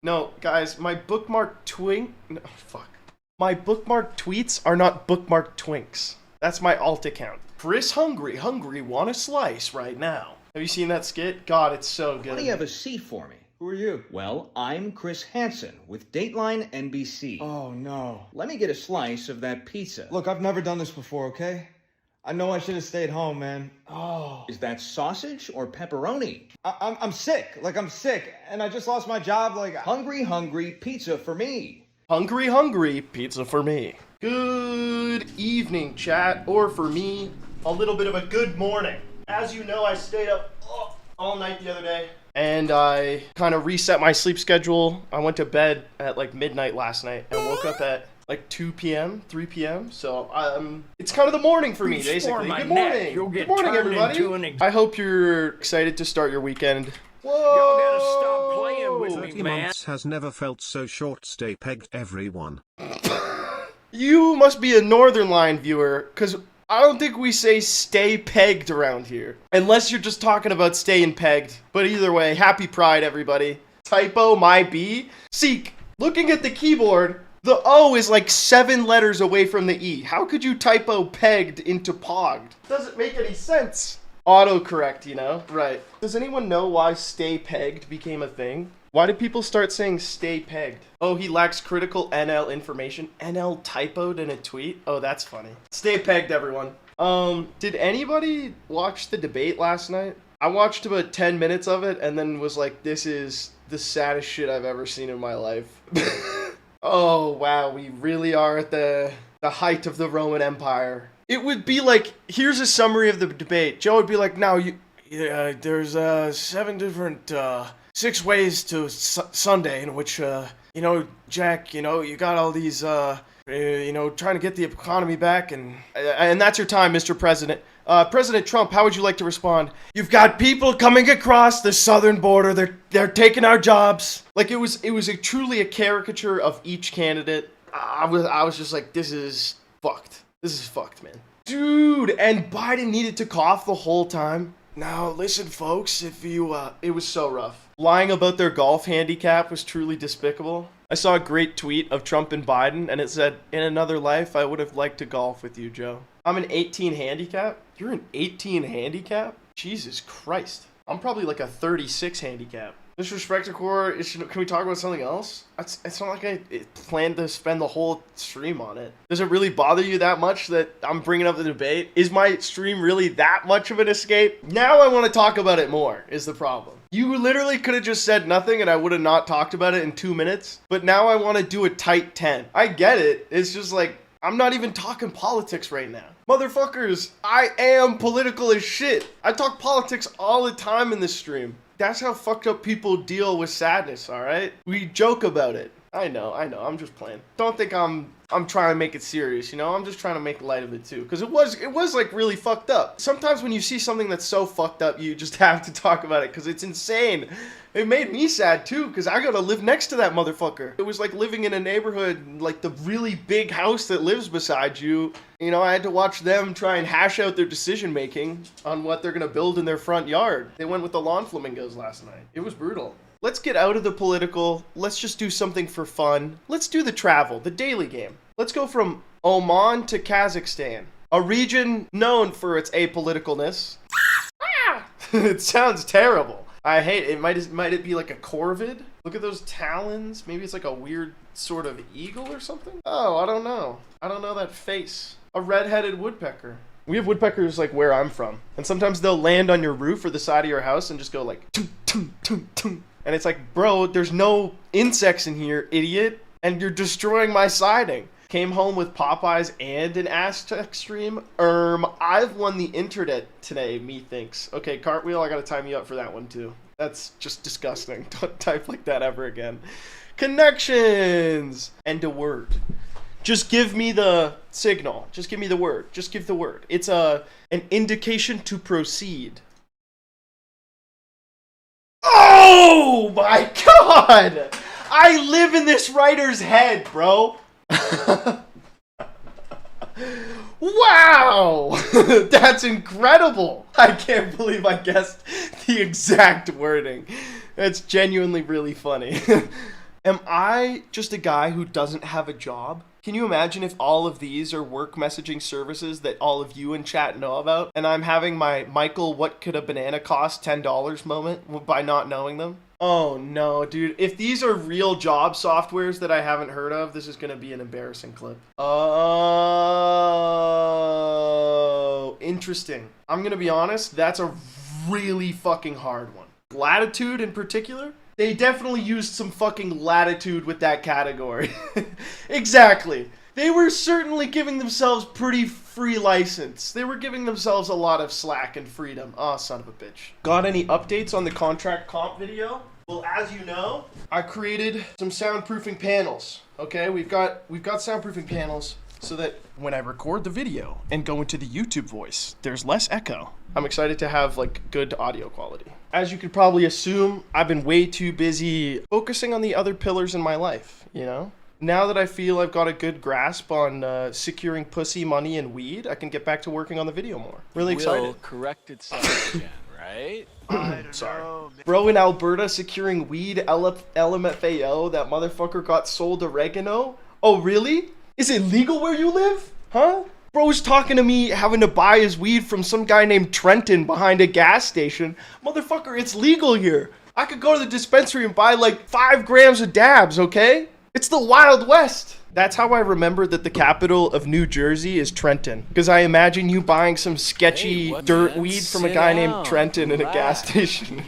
No, guys, my bookmark twink. No, fuck. My bookmark tweets are not bookmark twinks. That's my alt account. Chris hungry, want a slice right now. Have you seen that skit? God, it's so good. Why do you have a C for me? Who are you? Well, I'm Chris Hansen with Dateline NBC. Oh, no. Let me get a slice of that pizza. Look, I've never done this before, okay? I know I should have stayed home, man. Oh. Is that sausage or pepperoni? I'm sick. I'm sick. And I just lost my job, Hungry, pizza for me. Hungry, pizza for me. Good evening, chat, or for me, a little bit of a good morning. As you know, I stayed up all night the other day, and I kind of reset my sleep schedule. I went to bed at like midnight last night and woke up at like 2 p.m., 3 p.m. So it's kind of the morning for me, basically. Good morning. Good morning, everybody. I hope you're excited to start your weekend. Whoa! Y'all gotta stop playing with me, 30 man. months has never felt so short. Stay pegged, everyone. You must be a Northern Line viewer, because I don't think we say stay pegged around here. Unless you're just talking about staying pegged. But either way, happy Pride, everybody. Typo my B. See, looking at the keyboard, the O is like 7 letters away from the E. How could you typo pegged into pogged? Doesn't make any sense. Autocorrect, you know? Right. Does anyone know why stay pegged became a thing? Why did people start saying stay pegged? Oh, he lacks critical NL information. NL typoed in a tweet? Oh, that's funny. Stay pegged, everyone. Did anybody watch the debate last night? I watched about 10 minutes of it and then was like, this is the saddest shit I've ever seen in my life. Oh, wow, we really are at the height of the Roman Empire. It would be like, here's a summary of the debate. Joe would be like, now, there's 7 different, 6 ways to Sunday in which, Jack, you got all these, trying to get the economy back, and that's your time, Mr. President. President Trump, how would you like to respond? You've got people coming across the southern border. They're taking our jobs. Like, it was truly a caricature of each candidate. I was just like, this is fucked. This is fucked, man. Dude, and Biden needed to cough the whole time. Now, listen, folks, it was so rough. Lying about their golf handicap was truly despicable. I saw a great tweet of Trump and Biden, and it said, in another life, I would have liked to golf with you, Joe. I'm an 18 handicap? You're an 18 handicap? Jesus Christ. I'm probably like a 36 handicap. Mr. Aspecticor, can we talk about something else? It's not like I planned to spend the whole stream on it. Does it really bother you that much that I'm bringing up the debate? Is my stream really that much of an escape? Now I want to talk about it more, is the problem. You literally could have just said nothing and I would have not talked about it in 2 minutes. But now I want to do a tight 10. I get it. It's just like, I'm not even talking politics right now. Motherfuckers, I am political as shit. I talk politics all the time in this stream. That's how fucked up people deal with sadness, alright? We joke about it. I know, I'm just playing. Don't think I'm trying to make it serious, I'm just trying to make light of it too. Because it was like really fucked up. Sometimes when you see something that's so fucked up, you just have to talk about it because it's insane. It made me sad too because I gotta live next to that motherfucker. It was like living in a neighborhood, like the really big house that lives beside you. I had to watch them try and hash out their decision making on what they're gonna build in their front yard. They went with the lawn flamingos last night. It was brutal. Let's get out of the political. Let's just do something for fun. Let's do the travel, the daily game. Let's go from Oman to Kazakhstan, a region known for its apoliticalness. It sounds terrible. I hate it. Might it be like a corvid? Look at those talons. Maybe it's like a weird sort of eagle or something? Oh, I don't know. I don't know that face. A red-headed woodpecker. We have woodpeckers like where I'm from. And sometimes they'll land on your roof or the side of your house and just go like toom, toom, toom, toom. And it's like, bro, there's no insects in here, idiot. And you're destroying my siding. Came home with Popeyes and an Aztec stream. I've won the internet today, methinks. Okay, Cartwheel, I gotta time you up for that one too. That's just disgusting. Don't type like that ever again. Connections! And a word. Just give me the signal. Just give me the word. Just give the word. It's an indication to proceed. Oh my god! I live in this writer's head, bro. Wow! That's incredible! I can't believe I guessed the exact wording. That's genuinely really funny. Am I just a guy who doesn't have a job? Can you imagine if all of these are work messaging services that all of you in chat know about, and I'm having my Michael, what could a banana cost $10 moment by not knowing them? Oh no, dude. If these are real job softwares that I haven't heard of, this is going to be an embarrassing clip. Oh, interesting. I'm going to be honest, that's a really fucking hard one. Latitude in particular? They definitely used some fucking latitude with that category. Exactly. They were certainly giving themselves pretty free license. They were giving themselves a lot of slack and freedom. Oh, son of a bitch. Got any updates on the contract comp video? Well, as you know, I created some soundproofing panels. Okay, we've got soundproofing panels so that when I record the video and go into the YouTube voice, there's less echo. I'm excited to have like good audio quality. As you could probably assume, I've been way too busy focusing on the other pillars in my life, you know? Now that I feel I've got a good grasp on securing pussy, money, and weed, I can get back to working on the video more. Really excited. Will correct itself again, right? Sorry. Bro in Alberta securing weed, LMFAO, that motherfucker got sold oregano? Oh, really? Is it legal where you live? Huh? Bro's talking to me having to buy his weed from some guy named Trenton behind a gas station. Motherfucker, it's legal here. I could go to the dispensary and buy like 5 grams of dabs, okay? It's the Wild West. That's how I remember that the capital of New Jersey is Trenton. Because I imagine you buying some sketchy dirt weed from a guy named Trenton in a gas station.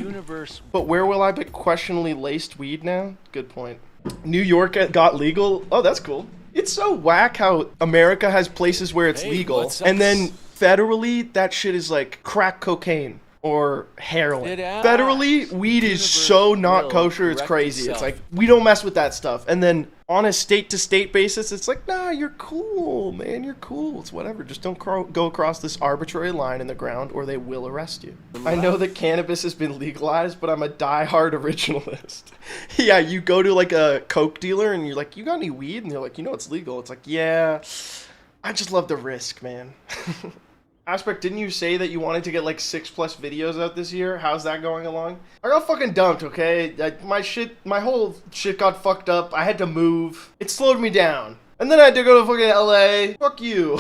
But where will I buy questionably laced weed now? Good point. New York got legal? Oh, that's cool. It's so whack how America has places where it's legal, and then federally, that shit is like crack cocaine or heroin. Federally, weed is so not kosher, it's crazy. It's like, we don't mess with that stuff. And then on a state-to-state basis, it's like, nah, you're cool, man, you're cool. It's whatever. Just don't go across this arbitrary line in the ground or they will arrest you. I know that cannabis has been legalized, but I'm a die-hard originalist. Yeah, you go to like a coke dealer and you're like, you got any weed? And they're like, you know it's legal. It's like, yeah, I just love the risk, man. Aspect, didn't you say that you wanted to get like 6+ videos out this year? How's that going along? I got fucking dumped, okay? My whole shit got fucked up. I had to move. It slowed me down. And then I had to go to fucking LA. Fuck you.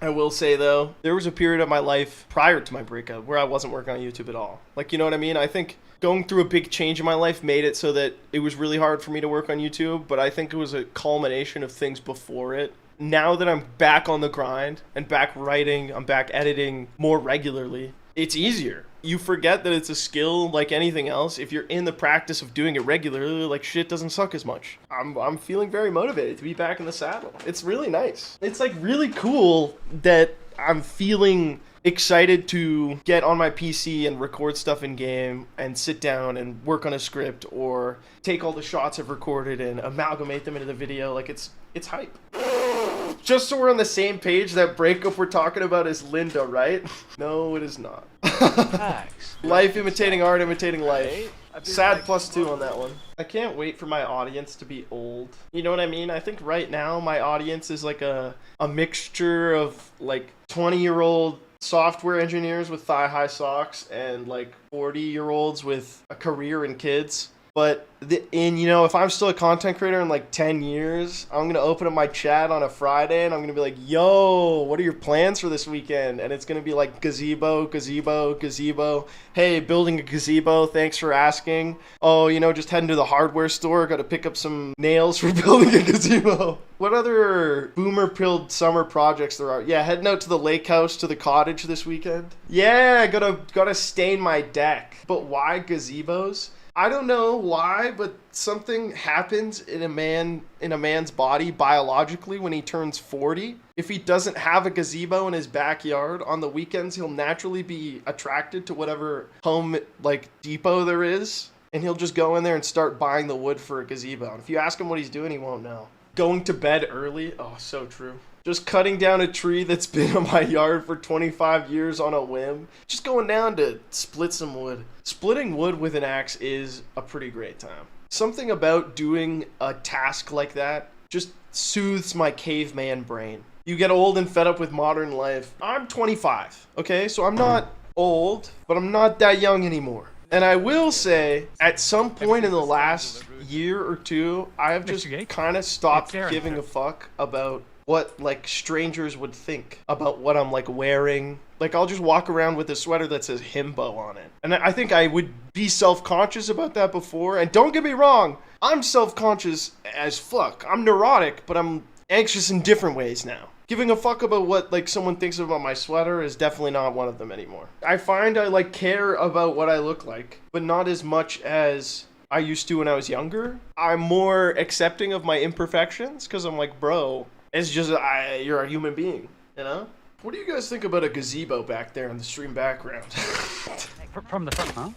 I will say though, there was a period of my life prior to my breakup where I wasn't working on YouTube at all. Like, you know what I mean? I think going through a big change in my life made it so that it was really hard for me to work on YouTube, but I think it was a culmination of things before it. Now that I'm back on the grind and back writing, I'm back editing more regularly, it's easier. You forget that it's a skill like anything else. If you're in the practice of doing it regularly, like, shit doesn't suck as much. I'm feeling very motivated to be back in the saddle. It's really nice. It's like really cool that I'm feeling excited to get on my PC and record stuff in game and sit down and work on a script or take all the shots I've recorded and amalgamate them into the video. Like, it's hype. Just so we're on the same page, that breakup we're talking about is Linda, right? No, it is not. Life imitating art, imitating life. Sad +2 on that one. I can't wait for my audience to be old. You know what I mean? I think right now my audience is like a mixture of like 20-year-old software engineers with thigh-high socks and like 40-year-olds with a career in kids. But if I'm still a content creator in like 10 years, I'm going to open up my chat on a Friday and I'm going to be like, yo, what are your plans for this weekend? And it's going to be like gazebo, gazebo, gazebo. Hey, building a gazebo. Thanks for asking. Oh, just heading to the hardware store. Got to pick up some nails for building a gazebo. What other boomer-pilled summer projects there are? Yeah, heading out to the lake house, to the cottage this weekend. Yeah, gotta stain my deck. But why gazebos? I don't know why, but something happens in a man's body biologically when he turns 40. If he doesn't have a gazebo in his backyard, on the weekends he'll naturally be attracted to whatever home like depot there is, and he'll just go in there and start buying the wood for a gazebo. And if you ask him what he's doing, he won't know. Going to bed early? Oh, so true. Just cutting down a tree that's been in my yard for 25 years on a whim. Just going down to split some wood. Splitting wood with an axe is a pretty great time. Something about doing a task like that just soothes my caveman brain. You get old and fed up with modern life. I'm 25, okay? So I'm not old, but I'm not that young anymore. And I will say, at some point in the last year or two, I have just kind of stopped giving a fuck about what, like, strangers would think about what I'm, like, wearing. Like, I'll just walk around with a sweater that says himbo on it. And I think I would be self-conscious about that before. And don't get me wrong, I'm self-conscious as fuck. I'm neurotic, but I'm anxious in different ways now. Giving a fuck about what, like, someone thinks about my sweater is definitely not one of them anymore. I find I, like, care about what I look like, but not as much as I used to when I was younger. I'm more accepting of my imperfections, because I'm like, bro, it's just, you're a human being, you know? What do you guys think about a gazebo back there in the stream background? From the front, huh?